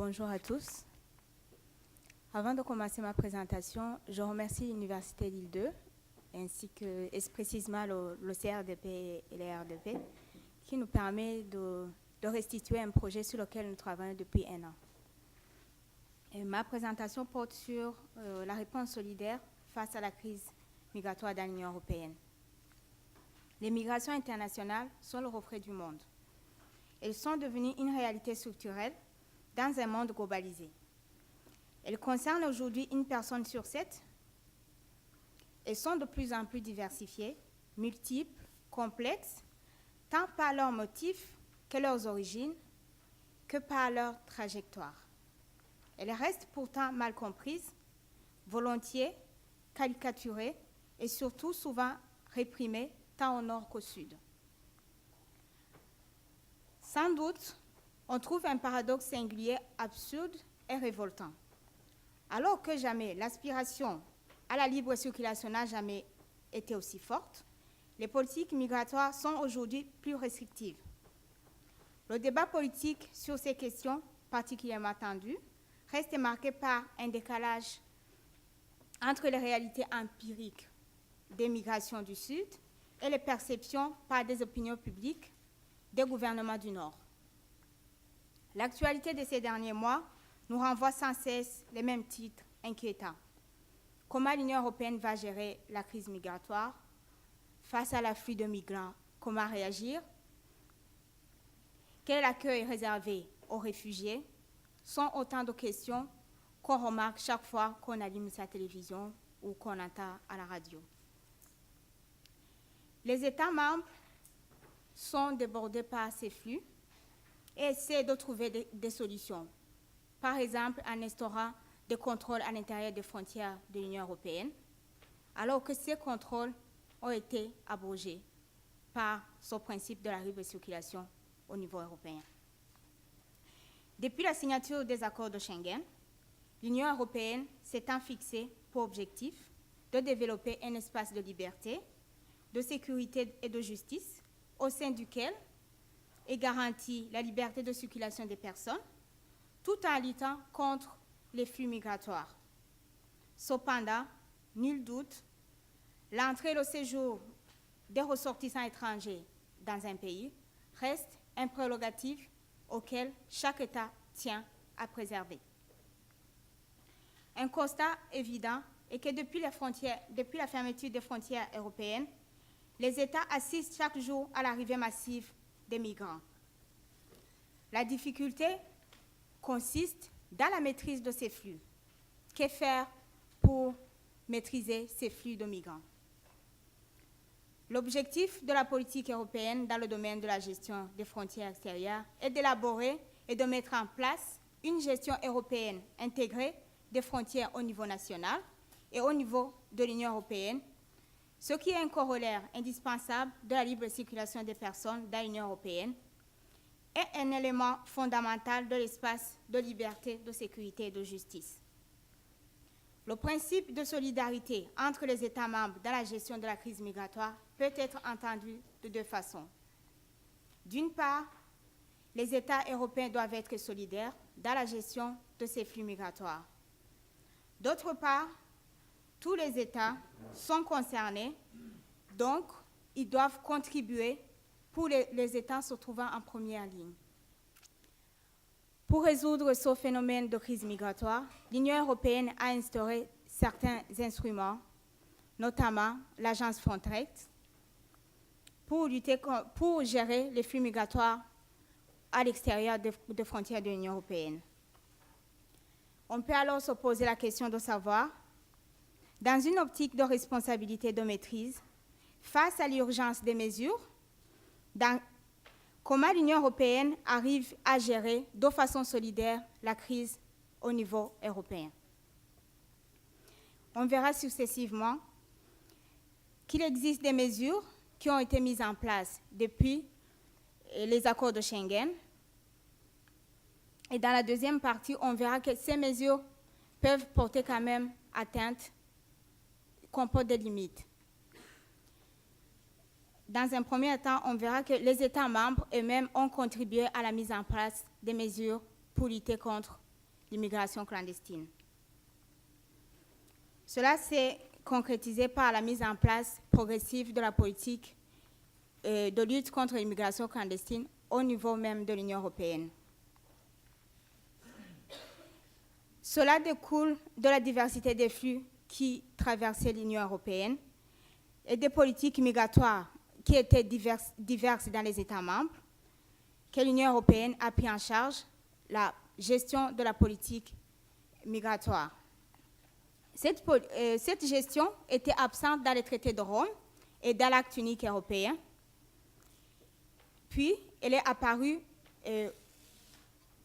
Bonjour à tous. Avant de commencer ma présentation, je remercie l'Université Lille 2 ainsi que, et précisément le CRDP et les RDP qui nous permet de restituer un projet sur lequel nous travaillons depuis 1 an. Et ma présentation porte sur la réponse solidaire face à la crise migratoire dans l'Union européenne. Les migrations internationales sont le reflet du monde. Elles sont devenues une réalité structurelle dans un monde globalisé. Elles concernent aujourd'hui 1 personne sur 7. Elles sont de plus en plus diversifiées, multiples, complexes, tant par leurs motifs que leurs origines, que par leur trajectoire. Elles restent pourtant mal comprises, volontiers caricaturées et surtout souvent réprimées tant au nord qu'au sud. Sans doute, on trouve un paradoxe singulier, absurde et révoltant. Alors que jamais l'aspiration à la libre circulation n'a jamais été aussi forte, les politiques migratoires sont aujourd'hui plus restrictives. Le débat politique sur ces questions particulièrement tendues reste marqué par un décalage entre les réalités empiriques des migrations du Sud et les perceptions par des opinions publiques des gouvernements du Nord. L'actualité de ces derniers mois nous renvoie sans cesse les mêmes titres inquiétants. Comment l'Union européenne va gérer la crise migratoire? Face à l'afflux de migrants, comment réagir? Quel accueil réservé aux réfugiés? Sont autant de questions qu'on remarque chaque fois qu'on allume sa télévision ou qu'on entend à la radio. Les États membres sont débordés par ces flux et essaient de trouver des solutions. Par exemple, en instaurant des contrôles à l'intérieur des frontières de l'Union européenne, alors que ces contrôles ont été abrogés par ce principe de la libre circulation au niveau européen. Depuis la signature des accords de Schengen, l'Union européenne s'étant fixée pour objectif de développer un espace de liberté, de sécurité et de justice au sein duquel est garantie la liberté de circulation des personnes, tout en luttant contre les flux migratoires. Cependant, nul doute, l'entrée et le séjour des ressortissants étrangers dans un pays reste un prérogative auquel chaque État tient à préserver. Un constat évident est que depuis la fermeture des frontières européennes, les États assistent chaque jour à l'arrivée massive des migrants. La difficulté consiste dans la maîtrise de ces flux. Que faire pour maîtriser ces flux de migrants? L'objectif de la politique européenne dans le domaine de la gestion des frontières extérieures est d'élaborer et de mettre en place une gestion européenne intégrée des frontières au niveau national et au niveau de l'Union européenne, ce qui est un corollaire indispensable de la libre circulation des personnes dans l'Union européenne est un élément fondamental de l'espace de liberté, de sécurité et de justice. Le principe de solidarité entre les États membres dans la gestion de la crise migratoire peut être entendu de 2 façons. D'une part, les États européens doivent être solidaires dans la gestion de ces flux migratoires. D'autre part, tous les États sont concernés, donc ils doivent contribuer pour les États se trouvant en première ligne. Pour résoudre ce phénomène de crise migratoire, l'Union européenne a instauré certains instruments, notamment l'agence Frontex, pour gérer les flux migratoires à l'extérieur des frontières de l'Union européenne. On peut alors se poser la question de savoir, dans une optique de responsabilité et de maîtrise, face à l'urgence des mesures, comment l'Union européenne arrive à gérer de façon solidaire la crise au niveau européen. On verra successivement qu'il existe des mesures qui ont été mises en place depuis les accords de Schengen. Et dans la deuxième partie, on verra que ces mesures peuvent porter quand même atteinte, comportent des limites. Dans un premier temps, on verra que les États membres eux-mêmes ont contribué à la mise en place des mesures pour lutter contre l'immigration clandestine. Cela s'est concrétisé par la mise en place progressive de la politique de lutte contre l'immigration clandestine au niveau même de l'Union européenne. Cela découle de la diversité des flux qui traversaient l'Union européenne et des politiques migratoires qui étaient diverses dans les États membres, que l'Union européenne a pris en charge la gestion de la politique migratoire. Cette gestion était absente dans les traités de Rome et dans l'acte unique européen. Puis, elle est apparue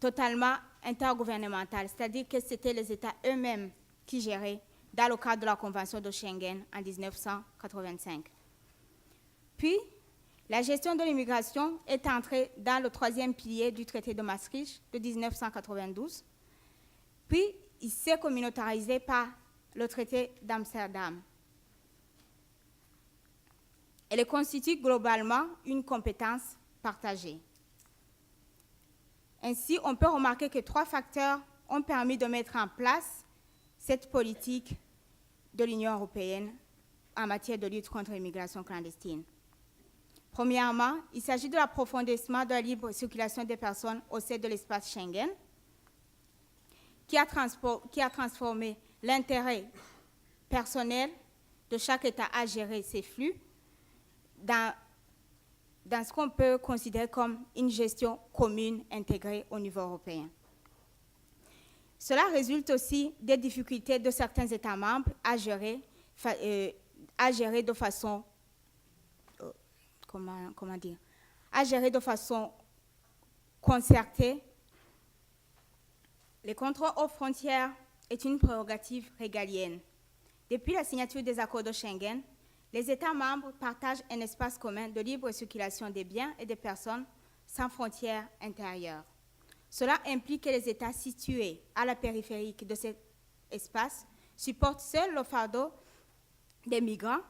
totalement intergouvernementale, c'est-à-dire que c'était les États eux-mêmes qui géraient dans le cadre de la Convention de Schengen en 1985. Puis, la gestion de l'immigration est entrée dans le troisième pilier du traité de Maastricht de 1992. Puis, il s'est communautarisé par le traité d'Amsterdam. Elle constitue globalement une compétence partagée. Ainsi, on peut remarquer que 3 facteurs ont permis de mettre en place cette politique de l'Union européenne en matière de lutte contre l'immigration clandestine. Premièrement, il s'agit de l'approfondissement de la libre circulation des personnes au sein de l'espace Schengen, qui a transformé l'intérêt personnel de chaque État à gérer ces flux dans ce qu'on peut considérer comme une gestion commune intégrée au niveau européen. Cela résulte aussi des difficultés de certains États membres à gérer de façon concertée. Les contrôles aux frontières est une prérogative régalienne. Depuis la signature des accords de Schengen, les États membres partagent un espace commun de libre circulation des biens et des personnes sans frontières intérieures. Cela implique que les États situés à la périphérie de cet espace supportent seuls le fardeau des migrants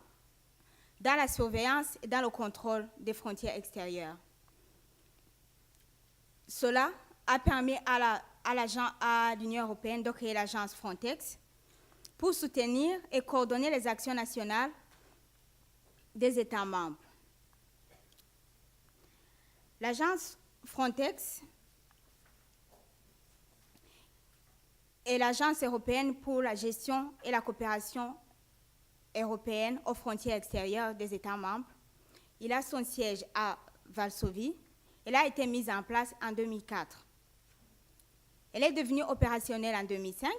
dans la surveillance et dans le contrôle des frontières extérieures. Cela a permis à l'Union européenne de créer l'agence Frontex pour soutenir et coordonner les actions nationales des États membres. L'agence Frontex est l'agence européenne pour la gestion et la coopération européenne aux frontières extérieures des États membres. Il a son siège à Varsovie. Elle a été mise en place en 2004. Elle est devenue opérationnelle en 2005.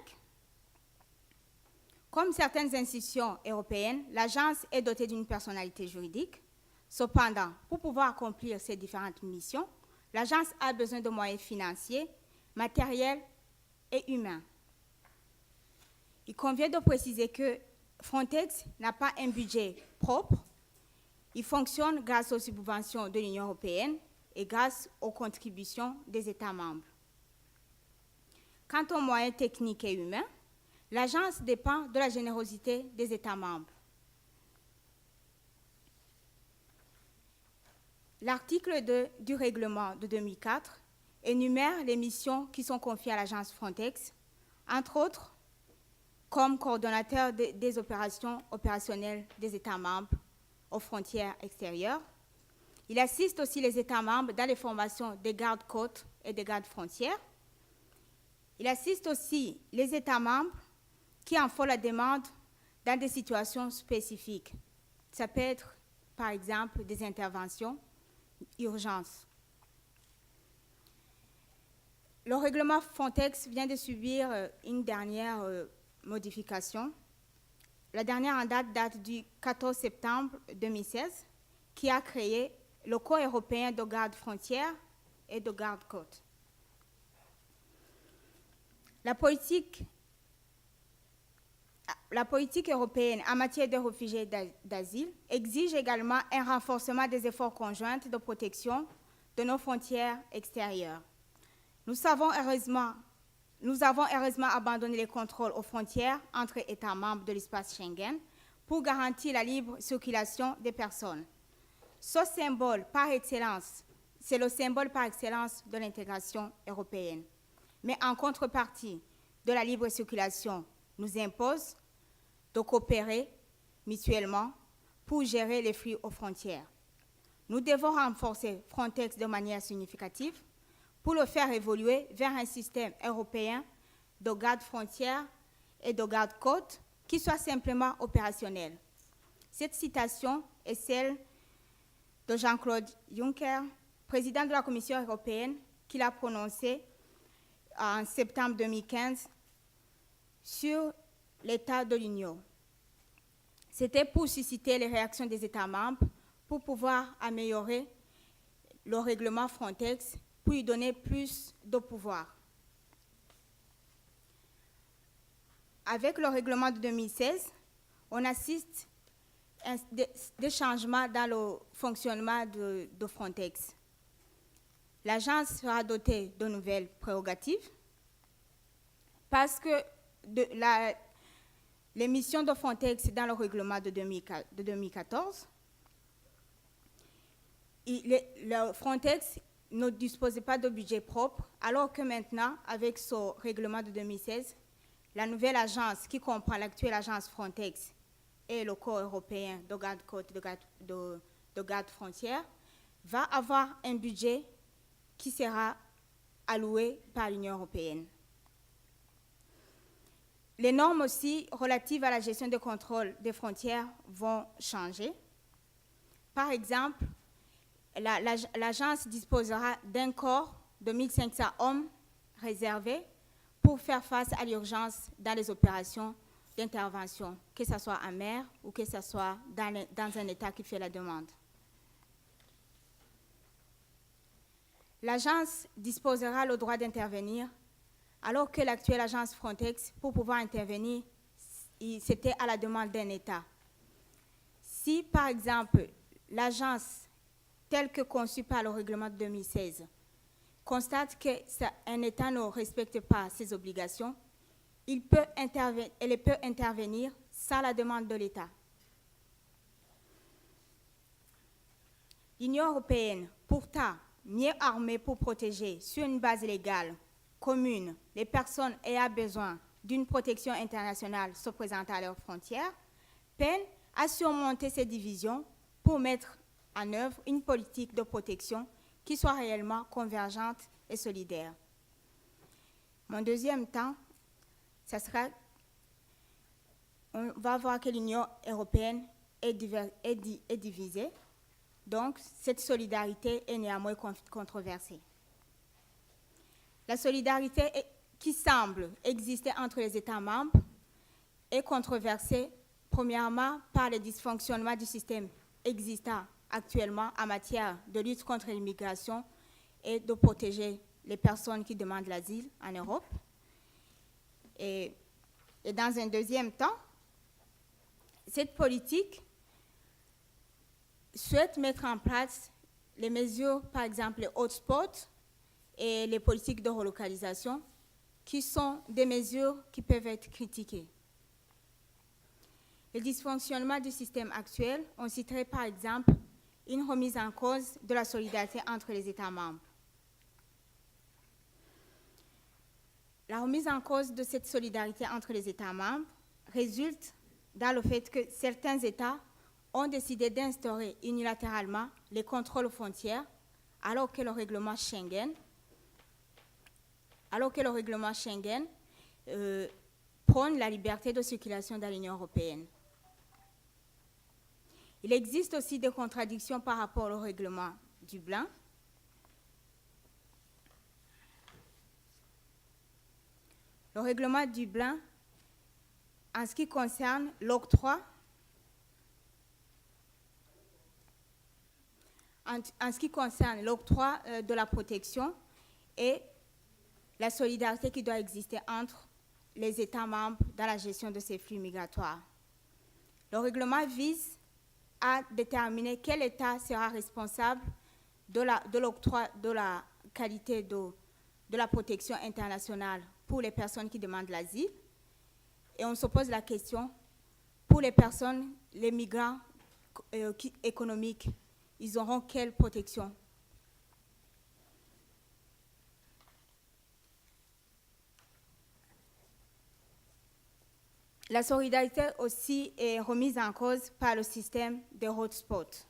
Comme certaines institutions européennes, l'agence est dotée d'une personnalité juridique. Cependant, pour pouvoir accomplir ces différentes missions, l'agence a besoin de moyens financiers, matériels et humains. Il convient de préciser que Frontex n'a pas un budget propre. Il fonctionne grâce aux subventions de l'Union européenne et grâce aux contributions des États membres. Quant aux moyens techniques et humains, l'agence dépend de la générosité des États membres. L'article 2 du règlement de 2004 énumère les missions qui sont confiées à l'agence Frontex, entre autres comme coordonnateur des opérations opérationnelles des États membres aux frontières extérieures. Il assiste aussi les États membres dans les formations des gardes-côtes et des gardes-frontières. Il assiste aussi les États membres qui en font la demande dans des situations spécifiques. Ça peut être, par exemple, des interventions, urgences. Le règlement Frontex vient de subir une dernière modification. La dernière en date du 14 septembre 2016, qui a créé le Corps européen de garde-frontières et de garde-côtes. La politique européenne en matière de réfugiés d'asile exige également un renforcement des efforts conjoints de protection de nos frontières extérieures. Nous avons heureusement abandonné les contrôles aux frontières entre États membres de l'espace Schengen pour garantir la libre circulation des personnes. Ce symbole par excellence, c'est le symbole par excellence de l'intégration européenne. mais en contrepartie de la libre circulation, nous impose de coopérer mutuellement pour gérer les flux aux frontières. Nous devons renforcer Frontex de manière significative pour le faire évoluer vers un système européen de garde frontières et de garde côtes qui soit simplement opérationnel. Cette citation est celle de Jean-Claude Juncker, président de la Commission européenne, qui l'a prononcée en septembre 2015 sur l'état de l'Union. C'était pour susciter les réactions des États membres pour pouvoir améliorer le règlement Frontex, pour lui donner plus de pouvoir. Avec le règlement de 2016, on assiste à des changements dans le fonctionnement de Frontex. L'agence sera dotée de nouvelles prérogatives parce que les missions de Frontex dans le règlement de 2014, le Frontex ne disposait pas de budget propre, alors que maintenant, avec ce règlement de 2016, la nouvelle agence qui comprend l'actuelle agence Frontex et le corps européen de garde-côtes, de garde-frontières, va avoir un budget qui sera alloué par l'Union européenne. Les normes aussi relatives à la gestion des contrôles des frontières vont changer. Par exemple, l'agence disposera d'un corps de 1500 hommes réservés pour faire face à l'urgence dans les opérations d'intervention, que ce soit en mer ou que ce soit dans un État qui fait la demande. L'agence disposera le droit d'intervenir, alors que l'actuelle agence Frontex, pour pouvoir intervenir, c'était à la demande d'un État. Si, par exemple, l'agence, telle que conçue par le règlement de 2016, constate qu'un État ne respecte pas ses obligations, elle peut intervenir sans la demande de l'État. L'Union européenne, pourtant mieux armée pour protéger sur une base légale, commune, les personnes ayant besoin d'une protection internationale se présentant à leurs frontières, peine à surmonter ces divisions pour mettre en œuvre une politique de protection qui soit réellement convergente et solidaire. Mon deuxième temps, on va voir que l'Union européenne est divisée, donc cette solidarité est néanmoins controversée. La solidarité qui semble exister entre les États membres est controversée, premièrement, par le dysfonctionnement du système existant actuellement en matière de lutte contre l'immigration et de protéger les personnes qui demandent l'asile en Europe. Et dans un deuxième temps, cette politique souhaite mettre en place les mesures, par exemple les hotspots et les politiques de relocalisation, qui sont des mesures qui peuvent être critiquées. Le dysfonctionnement du système actuel, on citerait par exemple une remise en cause de la solidarité entre les États membres. La remise en cause de cette solidarité entre les États membres résulte dans le fait que certains États ont décidé d'instaurer unilatéralement les contrôles aux frontières, alors que le règlement Schengen prône la liberté de circulation dans l'Union européenne. Il existe aussi des contradictions par rapport au règlement Dublin. Le règlement Dublin, en ce qui concerne l'octroi, de la protection et la solidarité qui doit exister entre les États membres dans la gestion de ces flux migratoires. Le règlement vise à déterminer quel État sera responsable de l'octroi de la qualité de la protection internationale pour les personnes qui demandent l'asile. Et on se pose la question, pour les personnes, les migrants économiques, ils auront quelle protection? La solidarité aussi est remise en cause par le système des hotspots.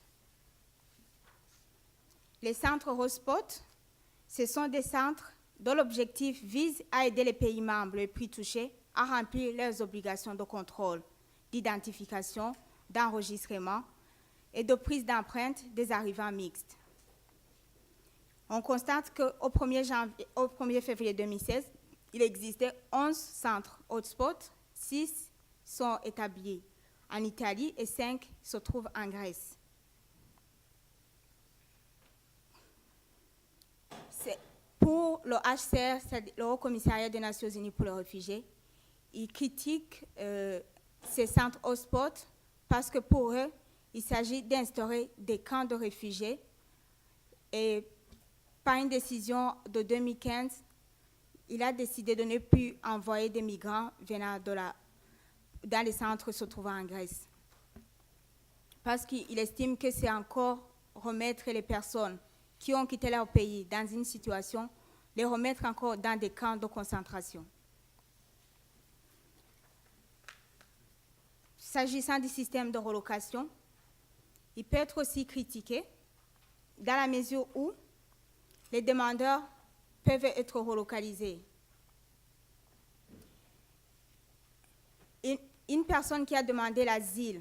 Les centres hotspots, ce sont des centres dont l'objectif vise à aider les pays membres les plus touchés à remplir leurs obligations de contrôle, d'identification, d'enregistrement et de prise d'empreintes des arrivants mixtes. On constate qu'au 1er février 2016, il existait 11 centres hotspots, 6 sont établis en Italie et 5 se trouvent en Grèce. Pour le HCR, le Haut Commissariat des Nations Unies pour les réfugiés, ils critiquent ces centres hotspots parce que pour eux, il s'agit d'instaurer des camps de réfugiés et par une décision de 2015, il a décidé de ne plus envoyer des migrants venant dans les centres se trouvant en Grèce. Parce qu'il estime que c'est encore remettre les personnes qui ont quitté leur pays dans une situation, les remettre encore dans des camps de concentration. S'agissant du système de relocation, il peut être aussi critiqué dans la mesure où les demandeurs peuvent être relocalisés. Une personne qui a demandé l'asile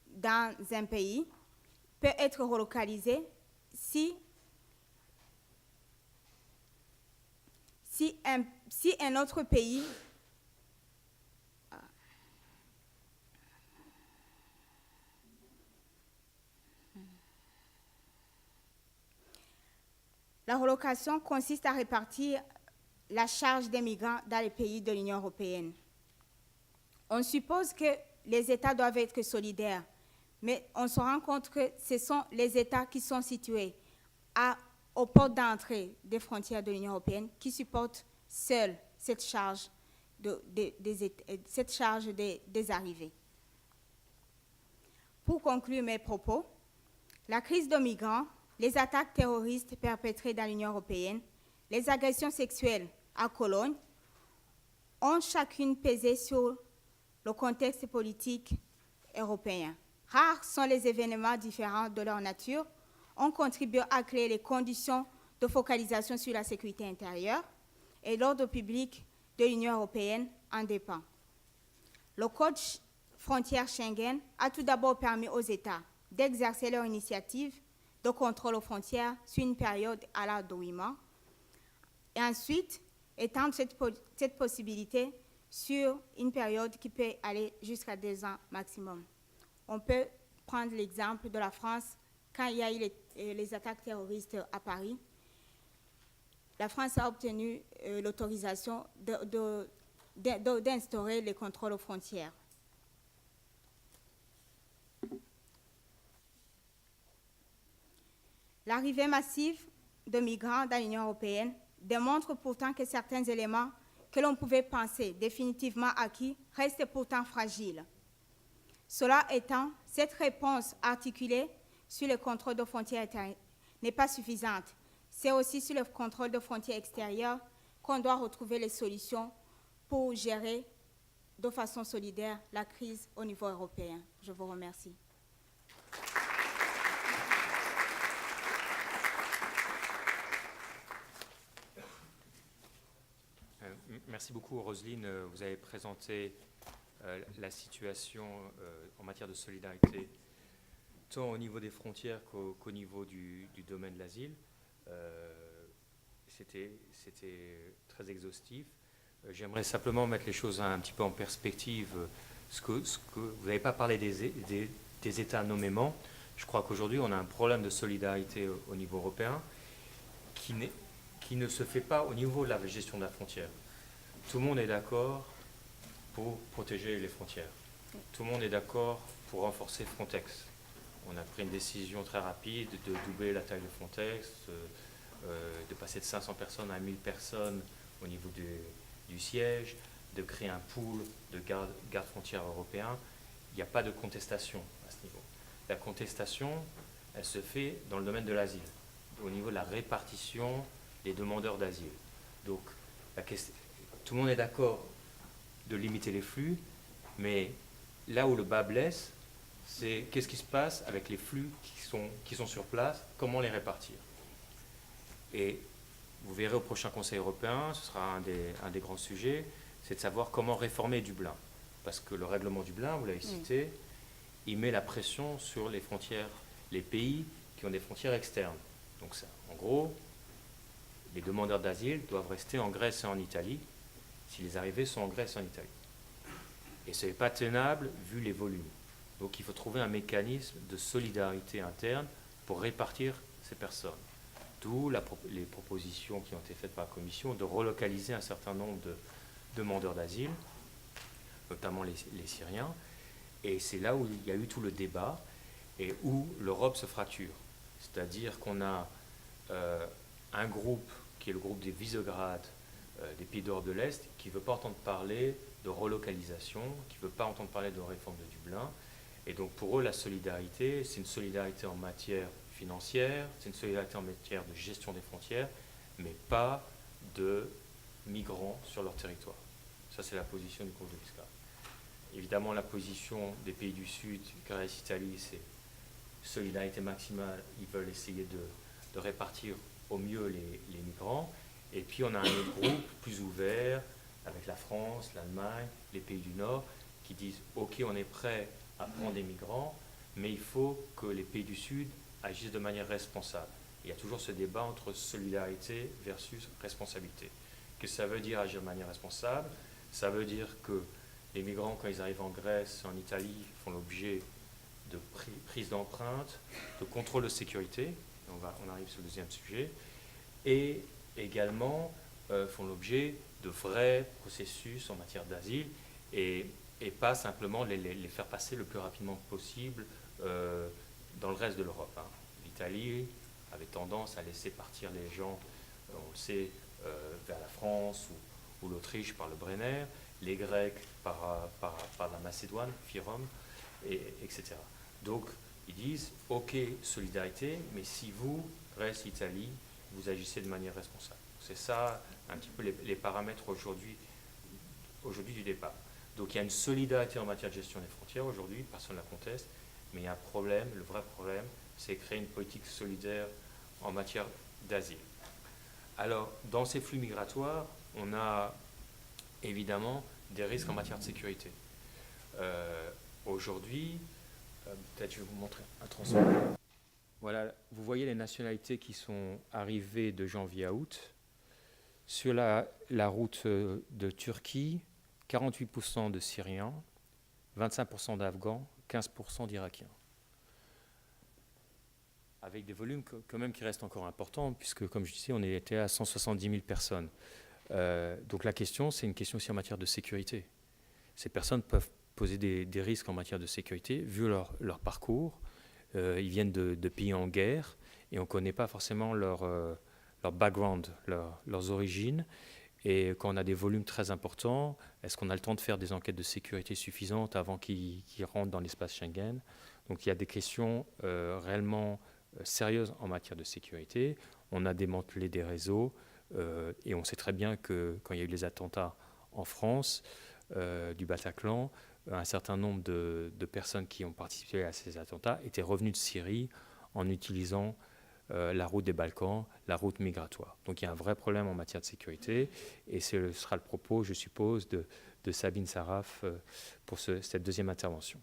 dans un pays peut être relocalisée si un autre pays La relocation consiste à répartir la charge des migrants dans les pays de l'Union européenne. On suppose que les États doivent être solidaires, mais on se rend compte que ce sont les États qui sont situés aux portes d'entrée des frontières de l'Union européenne qui supportent seuls cette charge des arrivées. Pour conclure mes propos, la crise de migrants, les attaques terroristes perpétrées dans l'Union européenne, les agressions sexuelles à Cologne ont chacune pesé sur le contexte politique européen. Rares sont les événements différents de leur nature, ont contribué à créer les conditions de focalisation sur la sécurité intérieure et l'ordre public de l'Union européenne en dépend. Le Code frontière Schengen a tout d'abord permis aux États d'exercer leur initiative de contrôle aux frontières sur une période allant de 8 mois, et ensuite étendre cette possibilité sur une période qui peut aller jusqu'à 2 ans maximum. On peut prendre l'exemple de la France quand il y a eu les attaques terroristes à Paris. La France a obtenu l'autorisation d'instaurer les contrôles aux frontières. L'arrivée massive de migrants dans l'Union européenne démontre pourtant que certains éléments que l'on pouvait penser définitivement acquis restent pourtant fragiles. Cela étant, cette réponse articulée sur le contrôle de frontières n'est pas suffisante. C'est aussi sur le contrôle de frontières extérieures qu'on doit retrouver les solutions pour gérer de façon solidaire la crise au niveau européen. Je vous remercie. Merci beaucoup, Roselyne. Vous avez présenté la situation en matière de solidarité, tant au niveau des frontières qu'au niveau du domaine de l'asile. C'était très exhaustif. J'aimerais simplement mettre les choses un petit peu en perspective. Vous n'avez pas parlé des États nommément. Je crois qu'aujourd'hui, on a un problème de solidarité au niveau européen qui ne se fait pas au niveau de la gestion de la frontière. Tout le monde est d'accord pour protéger les frontières. Tout le monde est d'accord pour renforcer Frontex. On a pris une décision très rapide de doubler la taille de Frontex, de passer de 500 personnes à 1000 personnes au niveau du siège, de créer un pool de gardes-frontières européens. Il n'y a pas de contestation à ce niveau. La contestation, elle se fait dans le domaine de l'asile, au niveau de la répartition des demandeurs d'asile. Donc, tout le monde est d'accord de limiter les flux, Mais là où le bas blesse, c'est qu'est-ce qui se passe avec les flux qui sont sur place, comment les répartir. Et vous verrez au prochain Conseil européen, ce sera un des grands sujets, c'est de savoir comment réformer Dublin. Parce que le règlement Dublin, vous l'avez cité, il met la pression sur les frontières, les pays qui ont des frontières externes. Donc ça, en gros, les demandeurs d'asile doivent rester en Grèce et en Italie si les arrivées sont en Grèce et en Italie. Et ce n'est pas tenable vu les volumes. Donc il faut trouver un mécanisme de solidarité interne pour répartir ces personnes. D'où les propositions qui ont été faites par la Commission de relocaliser un certain nombre de demandeurs d'asile, notamment les Syriens. Et c'est là où il y a eu tout le débat et où l'Europe se fracture. C'est-à-dire qu'on a un groupe qui est le groupe des Visegrad, des pays d'Europe de l'Est, qui ne veut pas entendre parler de relocalisation, qui ne veut pas entendre parler de réforme de Dublin. Et donc pour eux, la solidarité, c'est une solidarité en matière financière, c'est une solidarité en matière de gestion des frontières, mais pas de migrants sur leur territoire. Ça, c'est la position du groupe de Visegrad. Évidemment, la position des pays du Sud, Grèce, Italie, c'est solidarité maximale. Ils veulent essayer de répartir au mieux les migrants. Et puis, on a un autre groupe plus ouvert, avec la France, l'Allemagne, les pays du Nord, qui disent « Ok, on est prêt à prendre des migrants, mais il faut que les pays du Sud agissent de manière responsable. » Il y a toujours ce débat entre solidarité versus responsabilité. Qu'est-ce que ça veut dire agir de manière responsable? Ça veut dire que les migrants, quand ils arrivent en Grèce, en Italie, font l'objet de prise d'empreintes, de contrôle de sécurité, on arrive sur le deuxième sujet, et également font l'objet de vrais processus en matière d'asile, et pas simplement les faire passer le plus rapidement possible dans le reste de l'Europe. Hein. L'Italie avait tendance à laisser partir les gens, on le sait, vers la France ou l'Autriche par le Brenner, les Grecs par la Macédoine, Fyrom, etc. Donc, ils disent, ok, solidarité, mais si vous, Grèce, Italie, vous agissez de manière responsable. C'est ça, un petit peu les paramètres aujourd'hui du débat. Donc, il y a une solidarité en matière de gestion des frontières aujourd'hui, personne ne la conteste, mais il y a un problème, le vrai problème, c'est créer une politique solidaire en matière d'asile. Alors, dans ces flux migratoires, on a évidemment des risques en matière de sécurité. Aujourd'hui, peut-être je vais vous montrer un transfert. Voilà, vous voyez les nationalités qui sont arrivées de janvier à août. Sur la route de Turquie, 48% de Syriens, 25% d'Afghans, 15% d'Irakiens. Avec des volumes quand même qui restent encore importants, puisque comme je disais, on était à 170 000 personnes. Donc la question, c'est une question aussi en matière de sécurité. Ces personnes peuvent poser des risques en matière de sécurité, vu leur parcours. Ils viennent de pays en guerre, et on ne connaît pas forcément leur background, leurs origines. Et quand on a des volumes très importants, est-ce qu'on a le temps de faire des enquêtes de sécurité suffisantes avant qu'ils rentrent dans l'espace Schengen? Donc il y a des questions réellement sérieuses en matière de sécurité. On a démantelé des réseaux et on sait très bien que quand il y a eu les attentats en France, du Bataclan, un certain nombre de personnes qui ont participé à ces attentats étaient revenues de Syrie en utilisant la route des Balkans, la route migratoire. Donc il y a un vrai problème en matière de sécurité et ce sera le propos, je suppose, de Sabine Sarraf pour cette deuxième intervention.